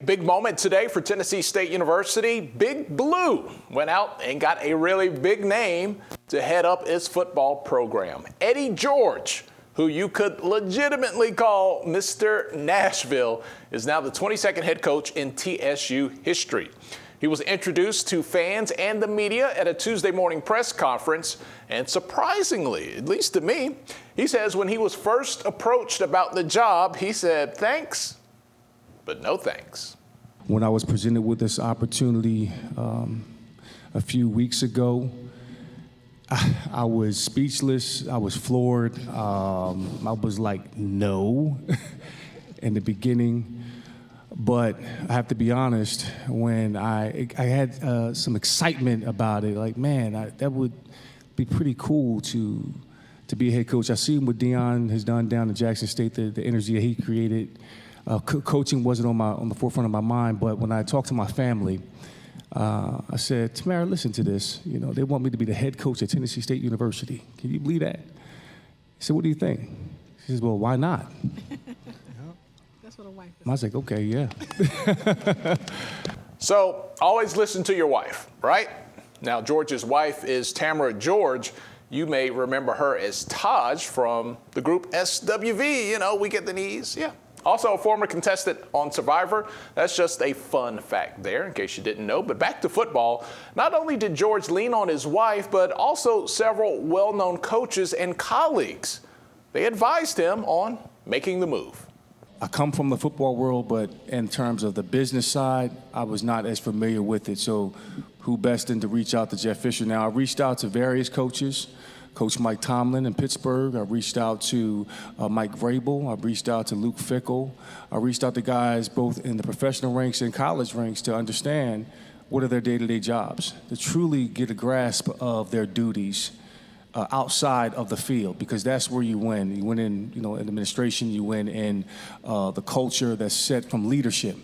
Big moment today for Tennessee State University. Big Blue went out and got a really big name to head up its football program. Eddie George, who you could legitimately call Mr. Nashville, is now the 22nd head coach in TSU history. He was introduced to fans and the media at a Tuesday morning press conference, and surprisingly, at least to me, he says when he was first approached about the job, he said, "Thanks, but no thanks." When I was presented with this opportunity a few weeks ago, I was speechless. I was floored. I was like, no, in the beginning. But I have to be honest, when I had some excitement about it, like, man, that would be pretty cool to be a head coach. I see what Deion has done down in Jackson State, the energy that he created. Coaching wasn't on the forefront of my mind, but when I talked to my family, I said, Tamara, listen to this. You know, they want me to be the head coach at Tennessee State University. Can you believe that? He said, what do you think? She says, well, why not? That's what a wife is. I was like, okay, yeah. So always listen to your wife, right? Now, George's wife is Tamara George. You may remember her as Taj from the group SWV. You know, We Get the Knees. Yeah. Also a former contestant on Survivor. That's just a fun fact there, in case you didn't know. But back to football. Not only did George lean on his wife, but also several well-known coaches and colleagues. They advised him on making the move. I come from the football world, but in terms of the business side, I was not as familiar with it. So who best than to reach out to Jeff Fisher? Now, I reached out to various coaches. Coach Mike Tomlin in Pittsburgh. I reached out to Mike Vrabel. I reached out to Luke Fickell. I reached out to guys both in the professional ranks and college ranks to understand what are their day-to-day jobs, to truly get a grasp of their duties outside of the field, because that's where you win. You win in, in administration. You win in the culture that's set from leadership.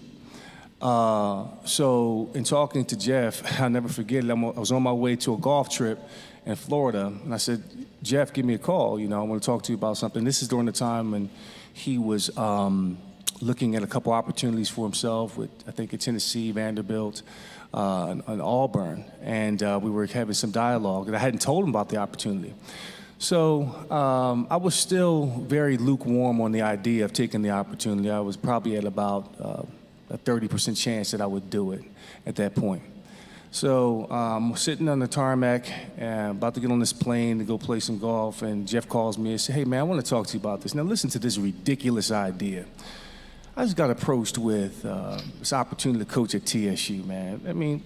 So in talking to Jeff, I'll never forget it. I was on my way to a golf trip in Florida, and I said, Jeff, give me a call. I want to talk to you about something. This is during the time when he was looking at a couple opportunities for himself with, I think, at Tennessee, Vanderbilt, and Auburn. And we were having some dialogue, and I hadn't told him about the opportunity. So I was still very lukewarm on the idea of taking the opportunity. I was probably at about a 30% chance that I would do it at that point. So I'm sitting on the tarmac, about to get on this plane to go play some golf, and Jeff calls me and says, hey, man, I want to talk to you about this. Now, listen to this ridiculous idea. I just got approached with this opportunity to coach at TSU, man. I mean,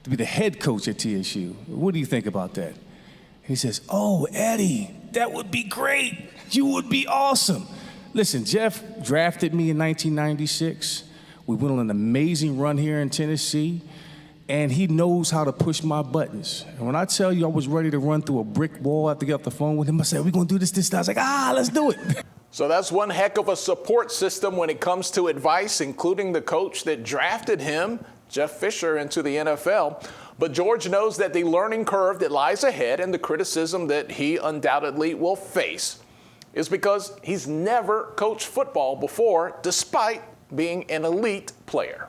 to be the head coach at TSU. What do you think about that? He says, oh, Eddie, that would be great. You would be awesome. Listen, Jeff drafted me in 1996. We went on an amazing run here in Tennessee. And he knows how to push my buttons. And when I tell you I was ready to run through a brick wall after get off the phone with him, I said, we're going to do this. I was like, let's do it. So that's one heck of a support system when it comes to advice, including the coach that drafted him, Jeff Fisher, into the NFL. But George knows that the learning curve that lies ahead and the criticism that he undoubtedly will face is because he's never coached football before, despite being an elite player.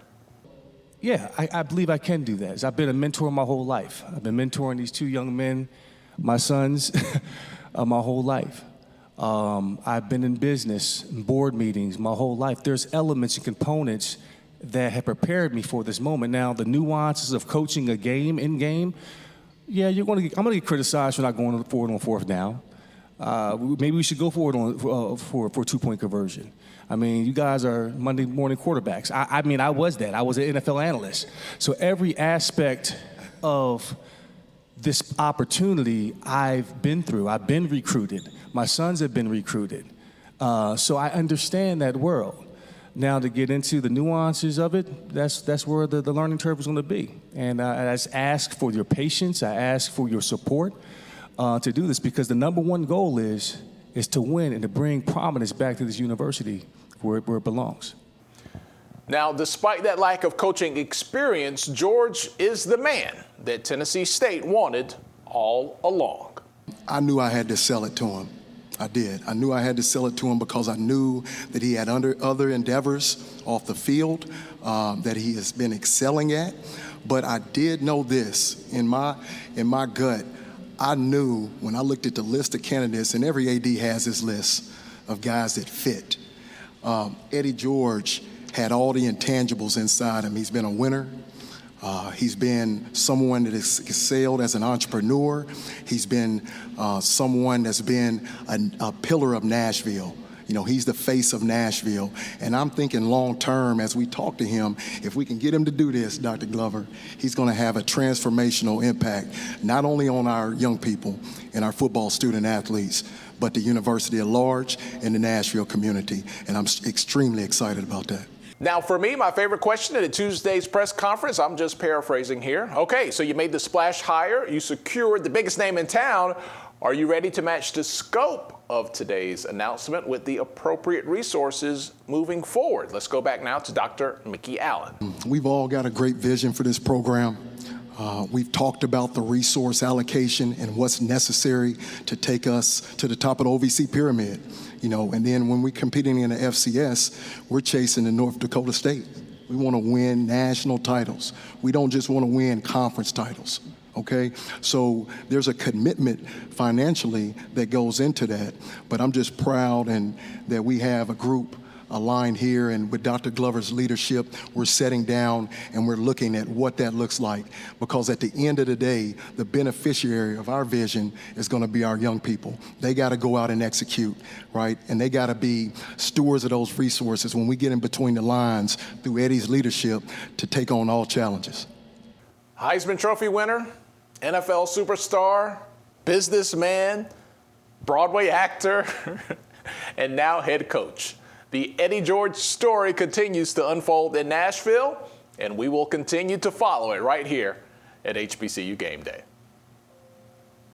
Yeah, I believe I can do that. I've been a mentor my whole life. I've been mentoring these two young men, my sons, my whole life. I've been in business, board meetings my whole life. There's elements and components that have prepared me for this moment. Now, the nuances of coaching a game in-game, yeah, I'm going to get criticized for not going forward on fourth down. Maybe we should go forward for a two-point conversion. I mean, you guys are Monday morning quarterbacks. I was that. I was an NFL analyst. So every aspect of this opportunity I've been through. I've been recruited. My sons have been recruited. So I understand that world. Now to get into the nuances of it, that's where the learning curve is going to be. And I just ask for your patience. I ask for your support to do this, because the number one goal is to win and to bring prominence back to this university where it belongs. Now, despite that lack of coaching experience, George is the man that Tennessee State wanted all along. I knew I had to sell it to him. I did. I knew I had to sell it to him because I knew that he had other endeavors off the field that he has been excelling at. But I did know this in my gut. I knew when I looked at the list of candidates, and every AD has his list of guys that fit. Eddie George had all the intangibles inside him. He's been a winner. He's been someone that has excelled as an entrepreneur. He's been someone that's been a pillar of Nashville. You know, he's the face of Nashville. And I'm thinking long term as we talk to him, if we can get him to do this, Dr. Glover, he's going to have a transformational impact, not only on our young people and our football student athletes, but the university at large and the Nashville community. And I'm extremely excited about that. Now, for me, my favorite question at Tuesday's press conference, I'm just paraphrasing here. Okay, so you made the splash hire, you secured the biggest name in town. Are you ready to match the scope of today's announcement with the appropriate resources moving forward? Let's go back now to Dr. Mickey Allen. We've all got a great vision for this program. We've talked about the resource allocation and what's necessary to take us to the top of the OVC pyramid. You know, and then when we're competing in the FCS, we're chasing the North Dakota State. We want to win national titles. We don't just want to win conference titles. Okay, so there's a commitment financially that goes into that, but I'm just proud and that we have a group aligned here, and with Dr. Glover's leadership, we're setting down and we're looking at what that looks like, because at the end of the day, the beneficiary of our vision is going to be our young people. They got to go out and execute, right? And they got to be stewards of those resources when we get in between the lines through Eddie's leadership to take on all challenges. Heisman Trophy winner, NFL superstar, businessman, Broadway actor, and now head coach. The Eddie George story continues to unfold in Nashville, and we will continue to follow it right here at HBCU Game Day.